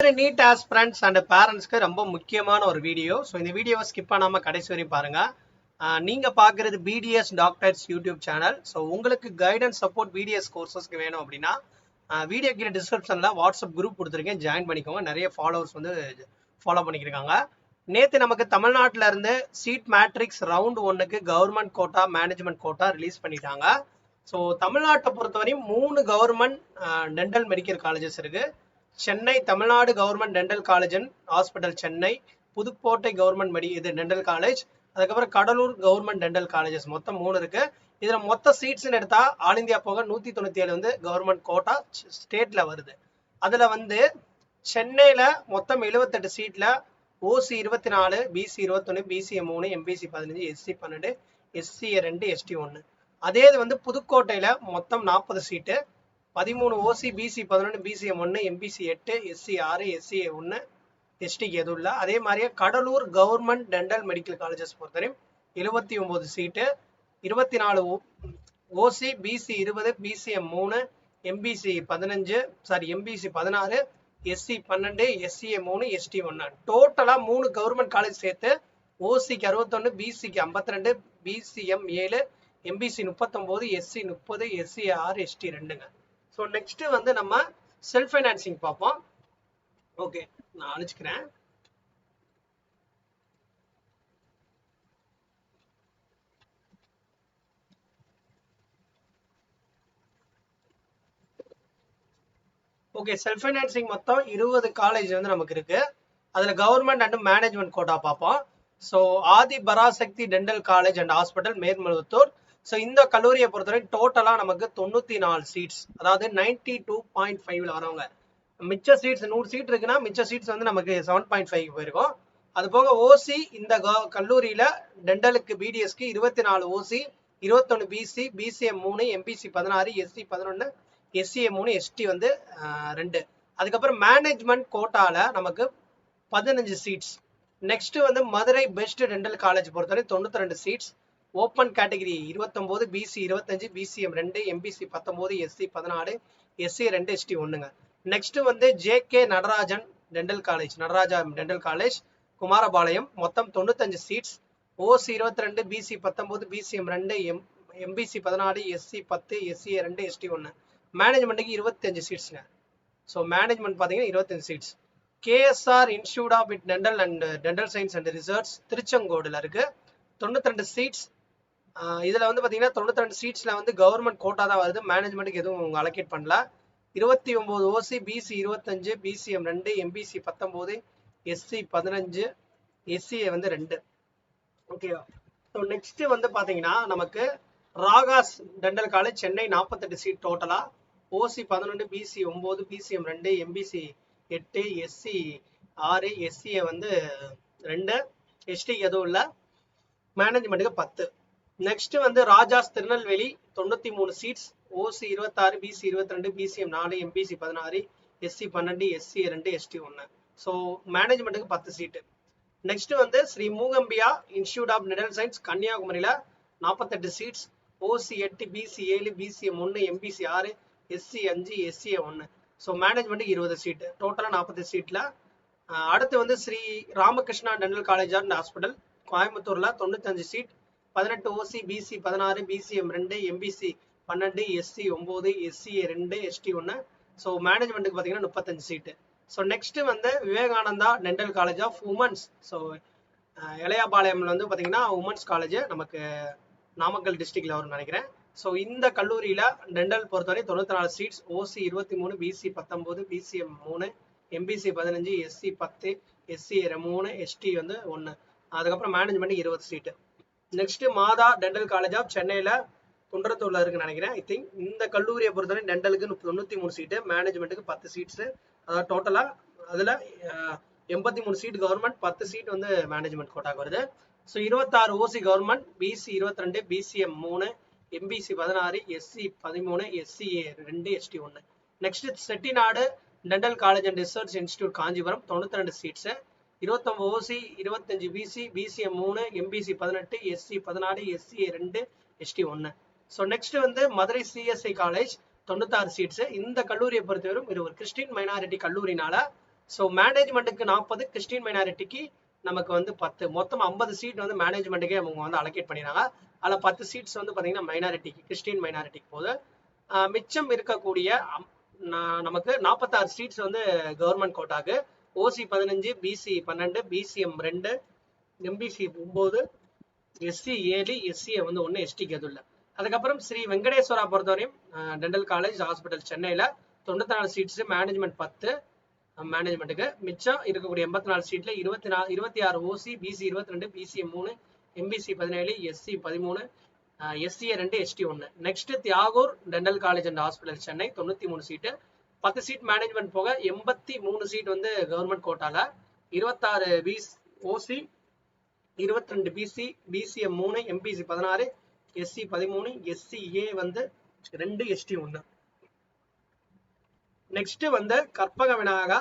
Every NEET aspirants and பேரண்ட்ஸ்க்கு ரொம்ப முக்கியமான ஒரு வீடியோ. ஸோ இந்த வீடியோவை ஸ்கிப் பண்ணாமல் கடைசி வரையும் பாருங்க. நீங்கள் பார்க்குறது BDS doctors YouTube channel. So உங்களுக்கு கைடன்ஸ் சப்போர்ட் பிடிஎஸ் கோர்சஸ்க்கு வேணும் அப்படின்னா வீடியோ கீழே டிஸ்கிரிப்ஷனில் வாட்ஸ்அப் குரூப் கொடுத்துருக்கேன், ஜாயின் பண்ணிக்கோங்க. நிறைய ஃபாலோவர்ஸ் வந்து ஃபாலோ பண்ணிக்கிருக்காங்க. நேற்று நமக்கு தமிழ்நாட்டில் இருந்து சீட் மேட்ரிக்ஸ் ரவுண்ட் 1க்கு government quota management quota release பண்ணிட்டாங்க. ஸோ தமிழ்நாட்டை பொறுத்தவரையும் 3 கவர்மெண்ட் டென்டல் மெடிக்கல் காலேஜஸ் இருக்கு. Chennai Tamil Nadu government dental college and hospital Chennai, Pudukkottai government dental college, அதுக்கப்புறம் கடலூர் கவர்மெண்ட் டென்டல் காலேஜஸ், மொத்தம் 3 இருக்கு. இதுல மொத்த சீட்ஸ்ன்னு எடுத்தா ஆல் இந்தியா போக 197 வந்து கவர்மெண்ட் கோட்டா ஸ்டேட்ல வருது. அதுல வந்து சென்னையில மொத்தம் 78 சீட்ல OC 24, BC 21, BCA 3, MBC 15, SC 12, SCA 2, ST 1. அதே இது வந்து புதுக்கோட்டையில மொத்தம் 40 seat, 13 OC, BC 11, BCA 1, MBC 8, SC 6, SCA 1, எஸ்டிக்கு எதுவும் இல்லை. அதே மாதிரியே Cuddalore government dental medical colleges பொறுத்தவரையும் 79 seat, 24 OC, BC 20, BCM 3, MBC 15, MBC 16, SC 12, SCA 3, ST 1. டோட்டலா 3 கவர்மெண்ட் காலேஜ் சேர்த்து ஓசிக்கு 61, பிசிக்கு 52, BCM 7, MBC 39, SC 30, SC 6, ST 2ங்க. ஸோ நெக்ஸ்ட் வந்து நம்ம செல்ஃப் ஃபைனான்சிங் பார்ப்போம். ஓகே, நான் அழிச்சுக்கிறேன். ஓகே, செல்ஃப் ஃபைனான்சிங் மொத்தம் 20 காலேஜ் வந்து நமக்கு இருக்கு. அதுல கவர்மெண்ட் அண்ட் மேனேஜ்மெண்ட் கோட்டா பார்ப்போம். So Adhi Parasakthi dental college and hospital Melmaruvathur. So இந்த கல்லூரியை பொறுத்தவரை டோட்டலா நமக்கு 94 சீட்ஸ், அதாவது 92.5ல வரவங்க. மிச்ச சீட்ஸ் 100 சீட் இருக்குன்னா மிச்ச சீட்ஸ் வந்து நமக்கு 7.5 போயிருக்கும். அது போக ஓசி இந்த கல்லூரியில டென்டலுக்கு பிடிஎஸ்க்கு 24 OC, 21 BC, BCM 3, MBC 16, SC 11, SCA 3, ST வந்து 2. அதுக்கப்புறம் மேனேஜ்மெண்ட் கோட்டால நமக்கு 15 சீட்ஸ். நெக்ஸ்ட் வந்து மதுரை பெஸ்ட் டென்டல் காலேஜ் பொறுத்தவரை 92 seats, open category 29, BC 25, BCM 2, MBC 19, SC 14, SC 2, ST 1ங்க. நெக்ஸ்ட் வந்து JK Natarajan dental college, Nataraja dental college Kumarapalayam, மொத்தம் 95 seats, OC 22, BC 19, BCM 2, MBC 14, SC 10, SCA 2, ST 1. மேனேஜ்மெண்ட்டுக்கு 25 சீட்ஸ்ங்க. ஸோ மேனேஜ்மெண்ட் பார்த்தீங்கன்னா 25 seats. KSR institute of dental and dental science and research திருச்செங்கோடுல இருக்கு, 92 seeds. இதுல வந்து பாத்தீங்கன்னா 92 சீட்ஸ்ல வந்து கவர்மெண்ட் கோட்டா தான் வருது, மேனேஜ்மெண்ட்டுக்கு எதுவும் அலோகேட் பண்ணல. 29 OC, BC 25, BCM 2, MBC 19, SC 15, SCA வந்து 2. ஓகேவா? ஸோ நெக்ஸ்ட் வந்து பாத்தீங்கன்னா நமக்கு Ragas dental college Chennai 48 seat டோட்டலா, OC 11, BC 9, BCM 2, MBC 8, SC 6, SCA வந்து 2, எஸ்டிக்கு எதுவும் இல்லை, மேனேஜ்மெண்ட்டுக்கு 10. நெக்ஸ்ட் வந்து Rajas Tirunelveli 93 seats, OC 26, BC 22, BCM 4, MBC 16, SC 12, SC 2, ST 1. So மேனேஜ்மெண்ட்டுக்கு 10 சீட்டு. நெக்ஸ்ட் வந்து Sri Mookambika institute of dental science கன்னியாகுமரியில 48 seats, OC 8, BC 7, BCM 1, MBC 6, SC 5, SCA 1. So மேனேஜ்மெண்ட்டுக்கு 20 சீட்டு, டோட்டலா 40 சீட்ல. அடுத்து வந்து Sri Ramakrishna dental college and hospital கோயம்புத்தூர்ல 95 seat, 18 OC, BC 16, BCM 2, MBC 12, SC 9, SCA 2, ST 1. So மேனேஜ்மெண்ட்டுக்கு பார்த்தீங்கன்னா 35 சீட்டு. ஸோ நெக்ஸ்ட் வந்து Vivekananda dental college of women's. So இளையாபாளையம்ல வந்து பார்த்தீங்கன்னா உமன்ஸ் காலேஜ் நமக்கு நாமக்கல் டிஸ்ட்ரிக்ட்ல வரும்னு நினைக்கிறேன். ஸோ இந்த கல்லூரியில டென்டல் பொறுத்தவரை 94 seats, OC 23, BC 19, BCM 3, MBC 15, SC 10, SC 3, ST வந்து 1. அதுக்கப்புறம் management 20 seat. Next Matha dental college of சென்னையில குன்றத்தூர்ல இருக்குன்னு நினைக்கிறேன். ஐ திங்க் இந்த கல்லூரியை பொறுத்தவரை டென்டலுக்கு 93 சீட்டு, மேனேஜ்மெண்ட்டுக்கு 10 சீட்ஸ். அதாவது டோட்டலா அதுல 83 சீட் கவர்மெண்ட், 10 சீட் வந்து மேனேஜ்மெண்ட் கோட்டாக்கு வருது. So 26 OC government, BC 22, BCM 3, MBC 16, SC 13, SCA 2, ST 1. Next Chettinad dental college and research institute Kanchipuram 92 seats, 29 OC, 25 BC, BCM 3, MBC 18, SC 14, SCA 2, ST 1. So next வந்து மதுரை சிஎஸ்ஐ காலேஜ் 96 சீட்ஸ். இந்த கல்லூரியை பொறுத்தவரைக்கும் இது ஒரு Christian minority கல்லூரினால so மேனேஜ்மெண்ட்டுக்கு 40, Christian மைனாரிட்டிக்கு நமக்கு வந்து 10, மொத்தம் 50 seat வந்து மேனேஜ்மெண்ட்டுக்கே அவங்க வந்து அலோகேட் பண்ணிடுறாங்க. அதில் 10 சீட்ஸ் வந்து பார்த்தீங்கன்னா மைனாரிட்டிக்கு, கிறிஸ்டின் மைனாரிட்டிக்கு போகுது. மிச்சம் இருக்கக்கூடிய நமக்கு 46 சீட்ஸ் வந்து கவர்மெண்ட் கோட்டாக்கு, OC 15, BC 12, BCM 2, MBC 9, SC 7, SCA வந்து 1, எஸ்டிக்கு எதுவும் இல்லை. அதுக்கப்புறம் ஸ்ரீ வெங்கடேஸ்வரா பொறுத்தவரையும் டென்டல் காலேஜ் ஹாஸ்பிட்டல் சென்னையில் 94 சீட்ஸ், மேனேஜ்மெண்ட் 10 மேனேஜ்மெண்ட்டுக்கு. மிச்சம் இருக்கக்கூடிய 84 சீட்ல 26 OC, BC 22, BCM 3, MBC 17, SC 13, SCA 2, ST 1. Next Tagore dental college and hospital Chennai 93 seat, 10 seat management போக 83 சீட் வந்து கவர்மெண்ட் கோட்டால, 26 OC, 22 BC, BCM 3, MBC 16, SC 13, SCA வந்து 2, எஸ்டி 1. நெக்ஸ்ட் வந்து Karpaga Vinayaga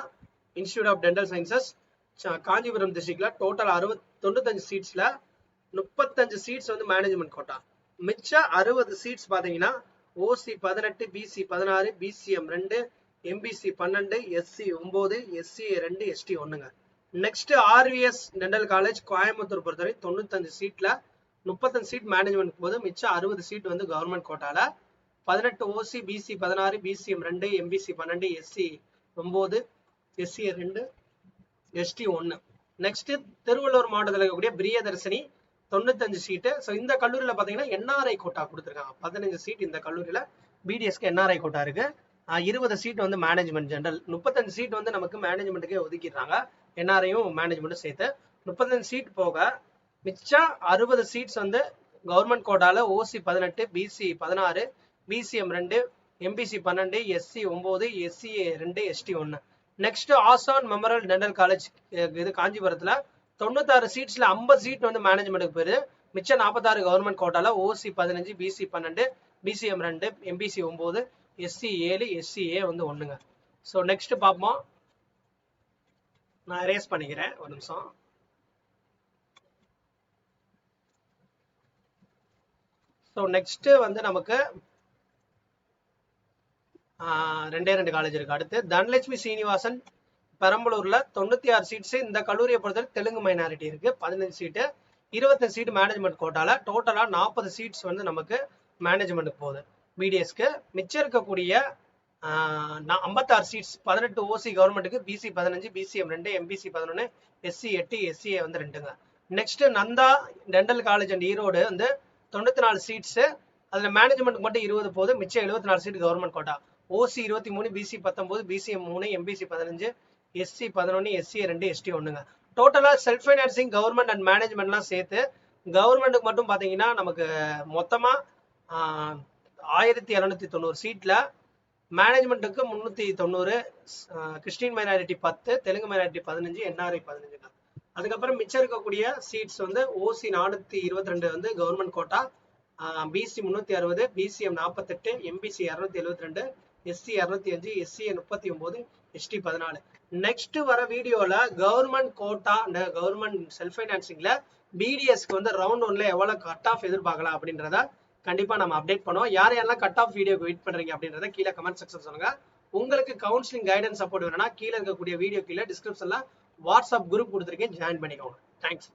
institute of dental sciences Kanchipuram டிஸ்ட்ரிக்ட்ல total 95 சீட்ஸ்ல 35 சீட்ஸ் வந்து management quota. மிச்ச 60 seeds பாத்தீங்கன்னா OC 18, BC 16, BCM 2, MBC 12, SC 9, SCA 2, ST 1ங்க. Next RVS dental college Coimbatore பொறுத்தவரை 95 சீட்ல 35 சீட் மேனேஜ்மெண்ட் போது, மிச்சம் 60 சீட் வந்து கவர்மெண்ட் கோட்டால. 18 OC, BC 16, BCM 2, MBC 12, SC 9, SCA 2, ST 1. Next Tiruvallur மாவட்டத்தில் இருக்கக்கூடிய பிரியதர்சினி 95 சீட்டு. ஸோ இந்த கல்லூரியில் பார்த்தீங்கன்னா என்ஆர்ஐ கோட்டா கொடுத்துருக்காங்க. 15 சீட் இந்த கல்லூரியில் பிடிஎஸ்க்கு என்ஆர்ஐ கோட்டா இருக்கு. 20 சீட் வந்து மேனேஜ்மெண்ட் ஜென்ரல், 35 சீட் வந்து நமக்கு மேனேஜ்மெண்ட்டுக்கே ஒதுக்கிடுறாங்க, என்ஆர்ஐயும் மேனேஜ்மெண்ட்டும் சேர்த்து. 35 சீட் போக மிச்சம் 60 சீட்ஸ் வந்து கவர்மெண்ட் கோட்டால OC 18, BC 16, BCM 2, MBC 12, SC 9, SCA 2, ST 1. Next Asan memorial dental college இது காஞ்சிபுரத்துல 96 சீட்ஸ்ல 50 சீட் வந்து மேனேஜ்மெண்ட்டுக்கு போயிரு, மிச்சம் 46 கவர்மெண்ட் கோட்டால OC 15, BC 12, BCM 2, MBC 9, SC 7, SCA வந்து 1ங்க. ஸோ நெக்ஸ்ட் பார்ப்போம். நான் ரேஸ் பண்ணிக்கிறேன் ஒரு நிமிஷம். ஸோ நெக்ஸ்ட் வந்து நமக்கு 2 காலேஜ் இருக்கு. அடுத்து தனலட்சுமி சீனிவாசன் பெரம்பலூர்ல 96 சீட்ஸ். இந்த கல்லூரியை பொறுத்தவரை தெலுங்கு மைனாரிட்டி இருக்கு, 15 சீட்டு, 25 சீட் மேனேஜ்மெண்ட் கோட்டால. டோட்டலா 40 சீட்ஸ் வந்து நமக்கு மேனேஜ்மெண்ட்டுக்கு போகுது பிடிஎஸ்க்கு. மிச்சம் இருக்கக்கூடிய 56 சீட்ஸ் 18 ஓசி கவர்மெண்ட்டுக்கு, BC 15, BCM 2, MBC 11, SC 8, SCA வந்து 2ங்க. Next Nandha dental college and Erode வந்து 94 சீட்ஸ். அதுல மேனேஜ்மெண்ட் மட்டும் 20 போகுது, மிச்சம் 74 seat government quota. OC 23, BC 19, BCM 3, MBC 15, SC 11, SCA 2, ST 1ங்க. டோட்டலா செல்ஃப் ஃபைனான்சிங் கவர்மெண்ட் அண்ட் மேனேஜ்மெண்ட்லாம் சேர்த்து கவர்மெண்ட்டுக்கு மட்டும் பாத்தீங்கன்னா நமக்கு மொத்தமா 1790 சீட்ல மேனேஜ்மெண்ட்டுக்கு 390, Christian minority 10, Telugu minority 15, NRI 15. அதுக்கப்புறம் மிச்சம் இருக்கக்கூடிய சீட்ஸ் வந்து ஓசி 422 வந்து government quota, BC 360, BCM 48, MBC 272, SC 205, SCA 39, ST 14. நெக்ஸ்ட் வர வீடியோல கவர்மெண்ட் கோட்டா கவர்மெண்ட் செல்ஃப் ஃபைனான்சிங்ல பிடிஎஸ்க்கு வந்து ரவுண்ட் 1ல எவ்வளவு கட் ஆஃப் எதிர்பார்க்கலாம் அப்படின்றத கண்டிப்பா நம்ம அப்டேட் பண்ணுவோம். யாரெல்லாம் கட் ஆஃப் வீடியோக்கு வெயிட் பண்றீங்க அப்படின்றத கீழே கமெண்ட் செக்ஷன் சொல்லுங்க. உங்களுக்கு கவுன்சிலிங் கைடன்ஸ் சப்போர்ட் வேணும்னா கீழே இருக்கக்கூடிய வீடியோ கீழே டிஸ்கிரிப்ஷன்ல வாட்ஸ்அப் குரூப் கொடுத்துருக்கேன், ஜாயின் பண்ணிக்கோங்க. தேங்க்ஸ்.